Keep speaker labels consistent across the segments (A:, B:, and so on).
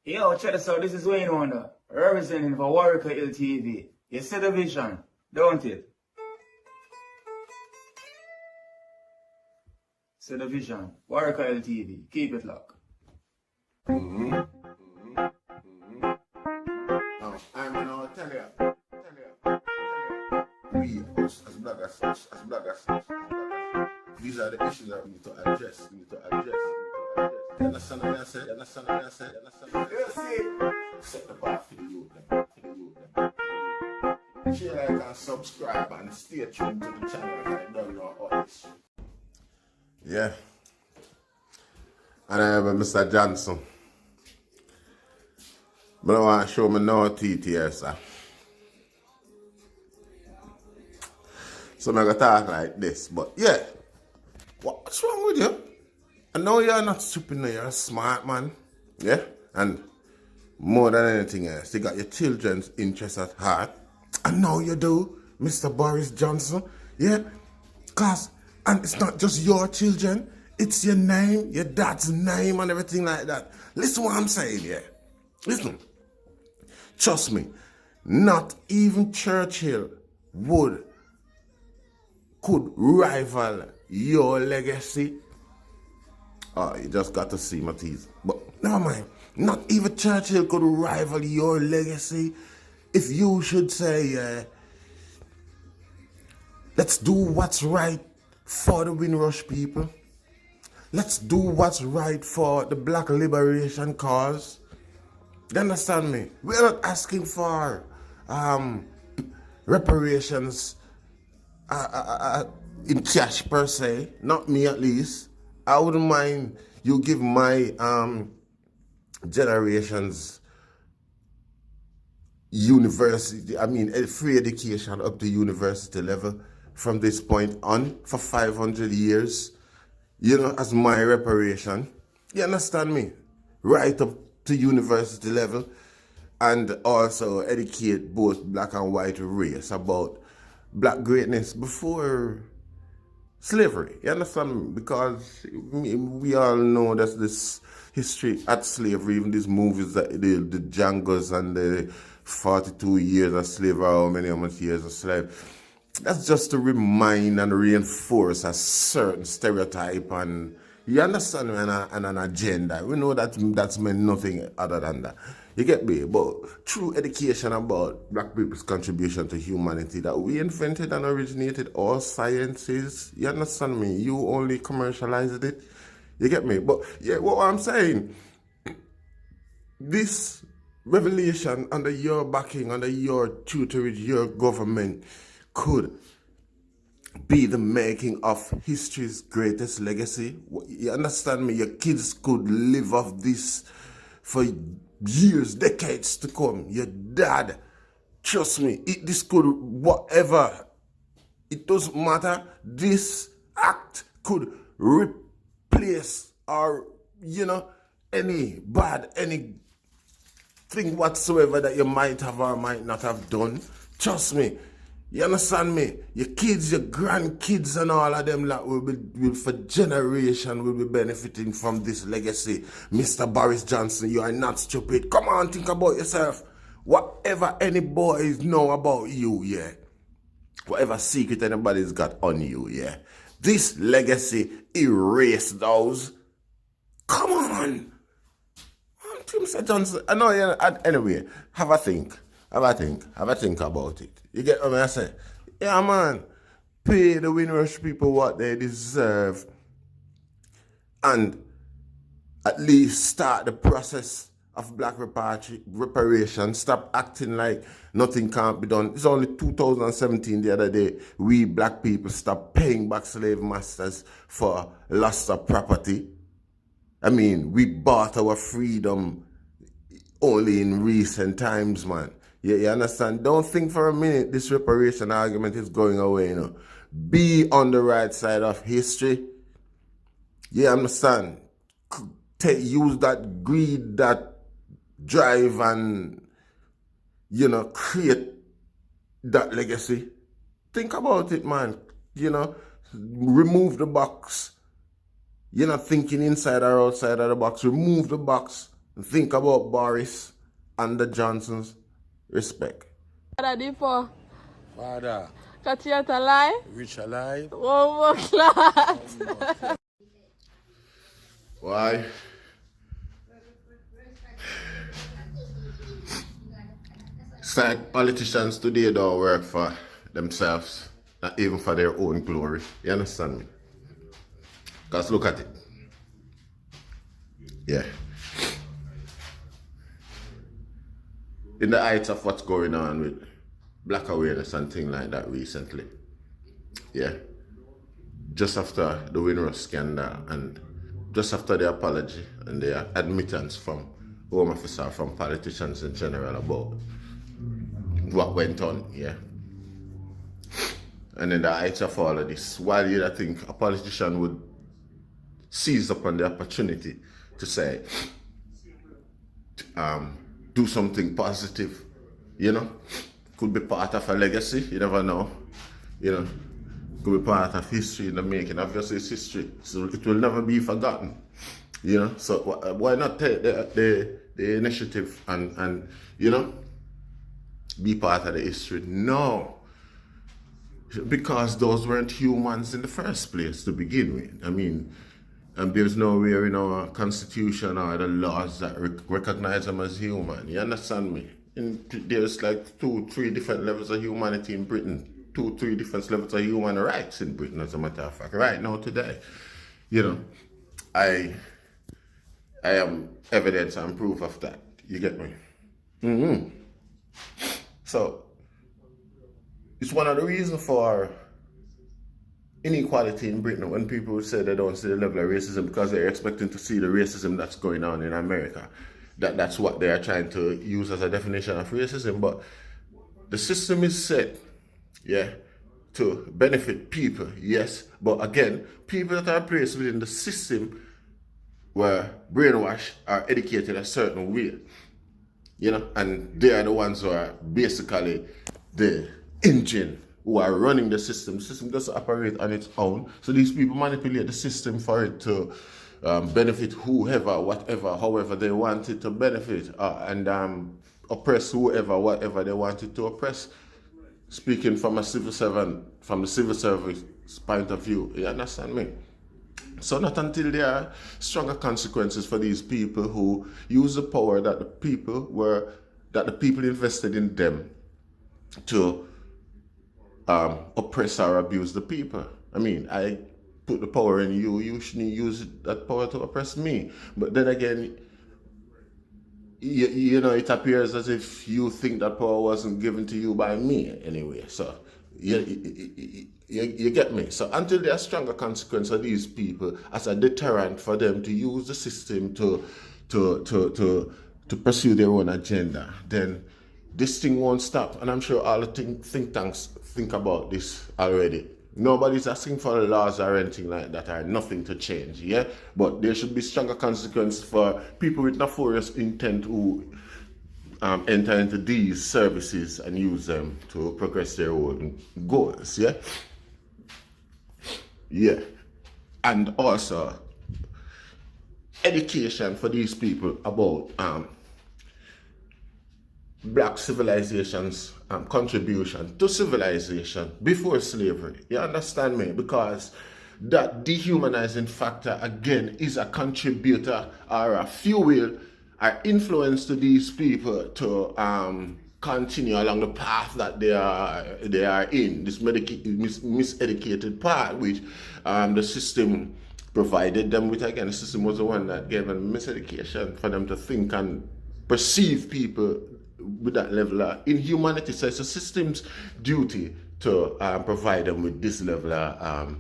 A: Yo, check this out. This is Wayne Wonder, representing for Warrior LTV. You see the vision, don't it? See the vision. Warrior LTV. Keep it locked.
B: I'm gonna tell you. We, as bloggers, these are the issues that we need to address. You understand what I said? Set the bar for the youth. Share, like, and subscribe, and stay tuned to the channel. I don't know all this shit. Yeah. And I have Mr. Johnson. But I want to show me no teeth here, sir. So I'm going to talk like this. But yeah, what's wrong with you? I know you're not stupid, no, you're a smart man. Yeah? And more than anything else, you got your children's interests at heart. I know you do, Mr. Boris Johnson. Yeah? And it's not just your children, it's your name, your dad's name, and everything like that. Listen what I'm saying, yeah? Listen. Trust me, not even Churchill could rival your legacy. Oh, you just got to see my teeth. But never mind. Not even Churchill could rival your legacy. If you should say, let's do what's right for the Windrush people. Let's do what's right for the black liberation cause. You understand me? We're not asking for reparations in cash per se. Not me, at least. I wouldn't mind you give my generations free education up to university level from this point on for 500 years, as my reparation. You understand me? Right up to university level, and also educate both black and white race about black greatness before slavery. You understand me? Because we all know that this history at slavery, even these movies, that the Django's and the 42 years of slavery, how many years of slave. That's just to remind and reinforce a certain stereotype, and you understand me, and an agenda. We know that that's meant nothing other than that. You get me? But through education about black people's contribution to humanity, that we invented and originated all sciences. You understand me? You only commercialized it. You get me? But yeah, what I'm saying, this revelation under your backing, under your tutorage, your government, could be the making of history's greatest legacy. You understand me? Your kids could live off this for years, decades to come. Your dad, trust me, this could, whatever, it doesn't matter. This act could replace or, anything whatsoever that you might have or might not have done. Trust me. You understand me? Your kids, your grandkids, and all of them that will for generation will be benefiting from this legacy. Mr. Boris Johnson, you are not stupid. Come on, think about yourself. Whatever any boys know about you, yeah. Whatever secret anybody's got on you, yeah. This legacy erase those. Come on. Mr. Johnson, I know, anyway, have a think about it. You get what I say? Yeah, man. Pay the Windrush people what they deserve, and at least start the process of black reparation. Stop acting like nothing can't be done. It's only 2017 the other day we black people stopped paying back slave masters for loss of property. I mean, we bought our freedom only in recent times, man. You understand? Don't think for a minute this reparation argument is going away, Be on the right side of history. You understand? Use that greed, that drive, and, create that legacy. Think about it, man. Remove the box. You're not thinking inside or outside of the box. Remove the box. And think about Boris and the Johnsons. Respect.
C: Daddy for
D: Father,
C: Katiat alive,
D: rich alive.
C: one more class.
B: Why? It's like politicians today don't work for themselves, not even for their own glory. You understand me? Because look at it. Yeah. In the heights of what's going on with black awareness and things like that recently. Yeah. Just after the Winross scandal and just after the apology and the admittance from Home Officer, from politicians in general about what went on, yeah. And in the heights of all of this, while you think a politician would seize upon the opportunity to say, do something positive, you know, could be part of a legacy, you never know, you know, could be part of history in the making. Obviously it's history, so it will never be forgotten, you know, so why not take the initiative and, you know, be part of the history? No, because those weren't humans in the first place to begin with. I mean, and there's nowhere in our constitution or the laws that recognize them as human. You understand me? There's like 2-3 different levels of humanity in Britain. 2-3 different levels of human rights in Britain, as a matter of fact. Right now, today, you know, I am evidence and proof of that. You get me? So, it's one of the reasons for inequality in Britain when people say they don't see the level of racism because they're expecting to see the racism that's going on in America. That's what they are trying to use as a definition of racism. But the system is set, yeah, to benefit people, yes. But again, people that are placed within the system were brainwashed or educated a certain way, you know, and they are the ones who are basically the engine who are running the system. The system doesn't operate on its own. So these people manipulate the system for it to benefit whoever, whatever, however they want it to benefit, and oppress whoever, whatever they want it to oppress. Speaking from a civil servant, from the civil service point of view, you understand me? So not until there are stronger consequences for these people who use the power that the people invested in them to oppress or abuse the people. I mean, I put the power in you, you shouldn't use that power to oppress me. But then again, you know, it appears as if you think that power wasn't given to you by me anyway. So you get me? So until there are stronger consequences of these people as a deterrent for them to use the system to pursue their own agenda, then this thing won't stop. And I'm sure all the think tanks think about this already. Nobody's asking for laws or anything like that or nothing to change, yeah? But there should be stronger consequences for people with nefarious intent who enter into these services and use them to progress their own goals, yeah? Yeah. And also, education for these people about black civilization's contribution to civilization before slavery. You understand me? Because that dehumanizing factor, again, is a contributor or a fuel or influence to these people to continue along the path that they are in, this miseducated path, which the system provided them with. Again, the system was the one that gave them miseducation for them to think and perceive people with that level of inhumanity. So it's a system's duty to provide them with this level of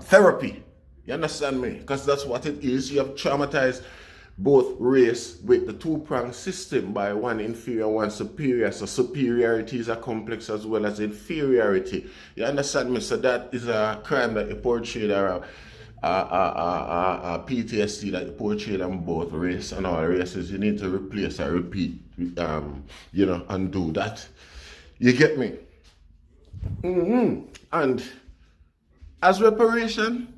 B: therapy. You understand me? Because that's what it is. You have traumatized both race with the two-pronged system by one inferior, one superior. So superiority is a complex as well as inferiority. You understand me? So that is a crime that you portrayed, or a PTSD that you portrayed on both race and all races. You need to replace or repeat, you know, and do that. You get me? And as reparation,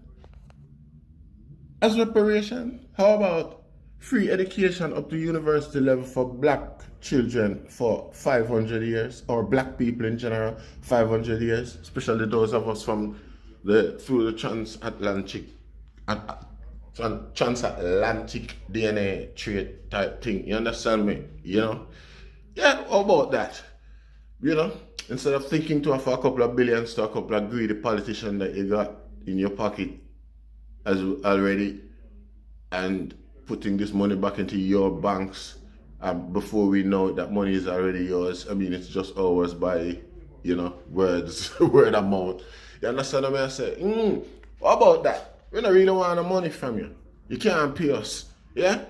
B: How about free education up to university level for black children for 500 years, or black people in general, 500 years, especially those of us from through the transatlantic DNA trade type thing. You understand me? You know? Yeah, how about that? You know? Instead of thinking to offer a couple of billions to a couple of greedy politicians that you got in your pocket as already, and putting this money back into your banks before we know that money is already yours. I mean, it's just ours by, you know, words, word of mouth. You understand what I say? What about that? We don't really want the money from you. You can't pay us. Yeah?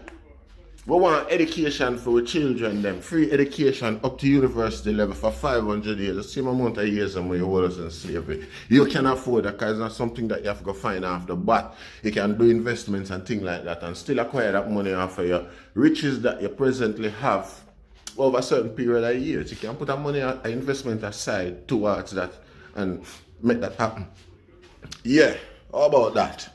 B: We want education for our children, them. Free education up to university level for 500 years. The same amount of years when you hold us in slavery. You can afford that because it's not something that you have to go find after. But you can do investments and things like that and still acquire that money after your riches that you presently have over a certain period of years. You can put that money, investment aside towards that and make that happen. Yeah, how about that?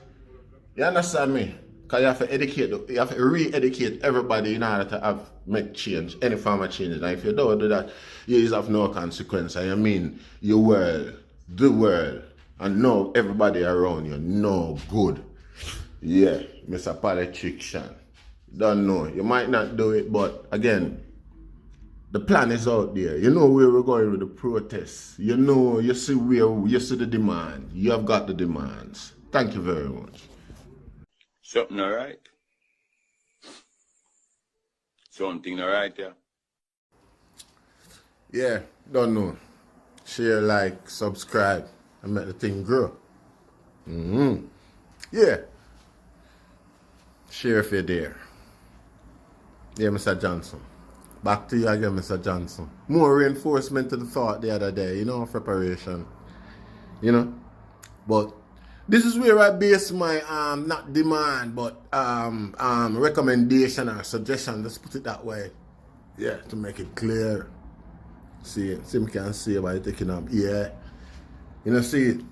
B: You understand me? Because you have to educate, you have to re-educate everybody in order to make change, any form of change. And if you don't do that, you have no consequence. I mean, your world, the world, and know everybody around you, no good. Yeah, Mr. Politician. Don't know. You might not do it, but again, the plan is out there. You know where we're going with the protests. You know, you see the demand. You have got the demands. Thank you very much.
E: Something all right? Something all right, yeah?
B: Yeah, don't know. Share, like, subscribe, and make the thing grow. Yeah. Share if you're there. Yeah, Mr. Johnson. Back to you again, Mr. Johnson. More reinforcement to the thought the other day, you know, of reparation. You know? But this is where I base my not demand, but recommendation or suggestion. Let's put it that way. Yeah, to make it clear. See it. See me can see by taking up. Yeah. You know, see it.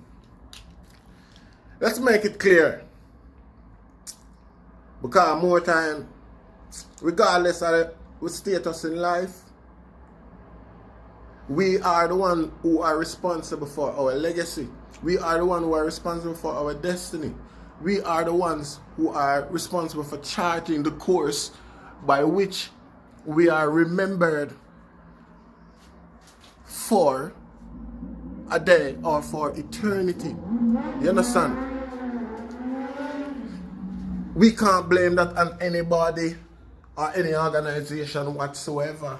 B: Let's make it clear. Because more time, regardless of the status in life, we are the one who are responsible for our legacy. We are the one who are responsible for our destiny. We are the ones who are responsible for charting the course by which we are remembered for a day or for eternity. You understand? We can't blame that on anybody or any organization whatsoever.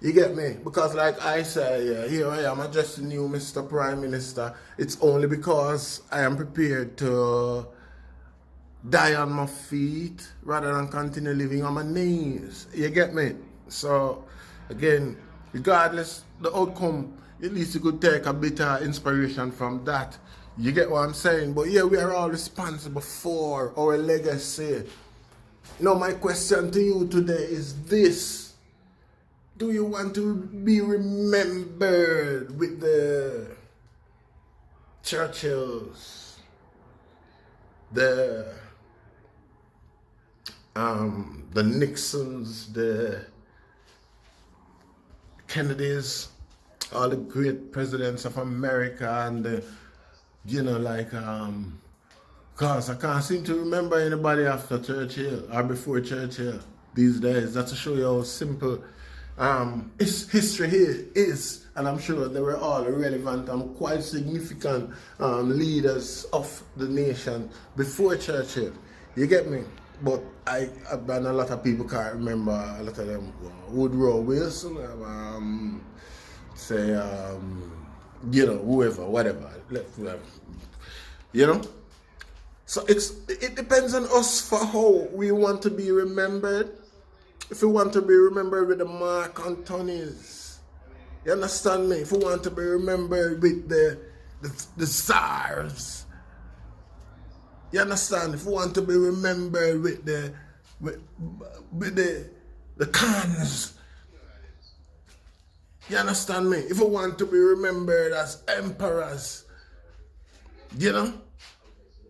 B: You get me? Because like I say, here I am addressing you, Mr. Prime Minister. It's only because I am prepared to die on my feet rather than continue living on my knees. You get me? So, again, regardless the outcome, at least you could take a bit of inspiration from that. You get what I'm saying? But yeah, we are all responsible for our legacy. Now, my question to you today is this. Do you want to be remembered with the Churchills, the Nixons, the Kennedys, all the great presidents of America, and the, you know, like, cause I can't seem to remember anybody after Churchill or before Churchill these days. That's to show you how simple history here is, and I'm sure they were all relevant and quite significant leaders of the nation before Churchill. You get me? But and a lot of people can't remember a lot of them. Woodrow Wilson, you know, whoever, whatever. You know? So it depends on us for how we want to be remembered. If we want to be remembered with the Mark Antonys, you understand me? If we want to be remembered with the Tsars, you understand? If we want to be remembered with the Khans, you understand me? If we want to be remembered as emperors, you know?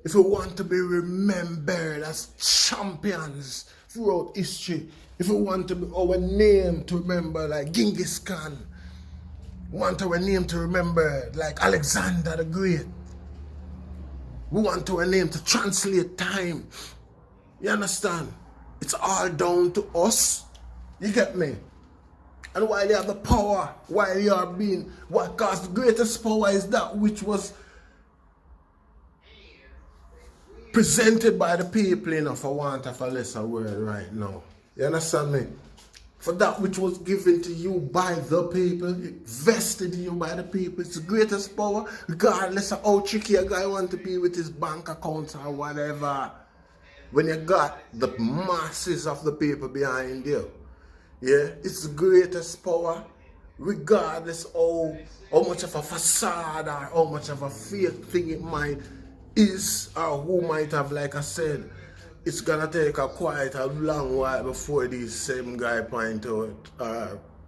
B: if we want to be remembered as champions throughout history, if we want to be our name to remember like Genghis Khan, want our name to remember like Alexander the Great, we want our name to translate time. You understand? It's all down to us. You get me? And while you have the power, while you are being, what caused the greatest power is that which was presented by the people, you know, for want of a lesser word right now. You understand me? For that which was given to you by the people, vested in you by the people, it's the greatest power, regardless of how tricky a guy wants to be with his bank accounts or whatever. When you got the masses of the people behind you, yeah, it's the greatest power, regardless of how much of a facade or how much of a fake thing it might is, or who might have, like I said, it's gonna take quite a long while before these same guy point out,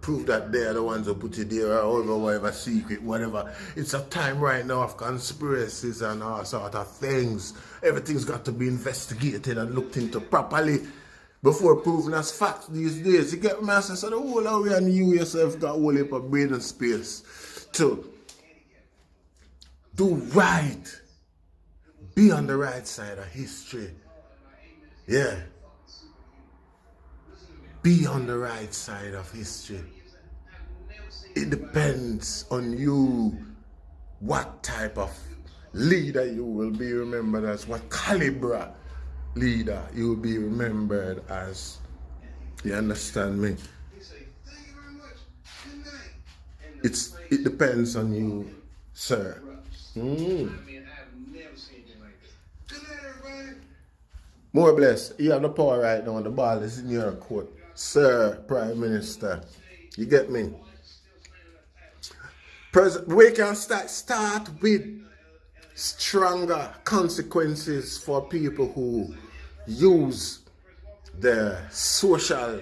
B: prove that they're the ones who put it there, or whatever secret, whatever. It's a time right now of conspiracies and all sort of things. Everything's got to be investigated and looked into properly before proven as facts these days. You get me? So the whole of you and you yourself got a whole heap of brain and space to do right. Be on the right side of history. Yeah. Be on the right side of history. It depends on you what type of leader you will be remembered as, what caliber leader you will be remembered as. You understand me? It depends on you, sir. More blessed. You have the power right now and the ball is in your court. Sir, Prime Minister. You get me? We can start with stronger consequences for people who use the social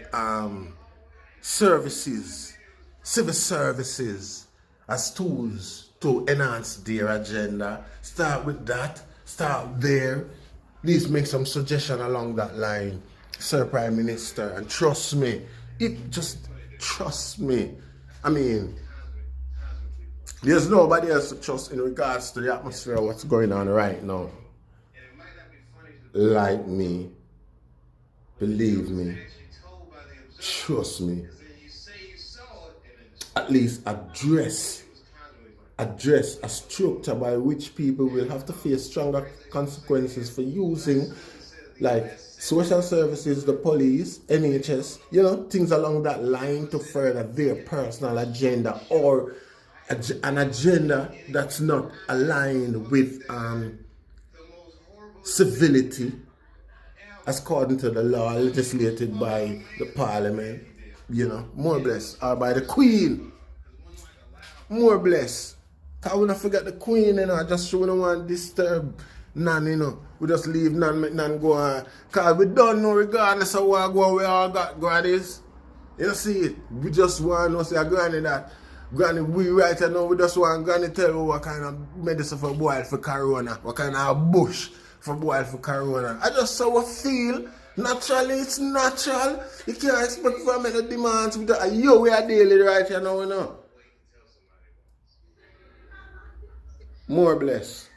B: services, civil services as tools to enhance their agenda. Start with that. Start there. Please make some suggestion along that line, Sir Prime Minister, and trust me, trust me. I mean, there's nobody else to trust in regards to the atmosphere of what's going on right now. Like me, believe me, trust me. At least address a structure by which people will have to face stronger consequences for using, like, social services, the police, NHS, you know, things along that line to further their personal agenda, or an agenda that's not aligned with civility as according to the law legislated by the parliament, you know, more blessed, or by the Queen, more blessed. Cause we don't forget the Queen, you know, just we don't want to disturb none, you know. We just leave none, make none go on. Cause we don't know regardless of what go on, we all got grannies. You see it? We just want to say a granny that. Granny, we right now, we just want granny tell you what kind of medicine for boil for corona, what kind of bush for boil for corona. I just saw what feel. Naturally, it's natural. You can't expect for me the demands with the yo we are daily right here now, you know. More blessed.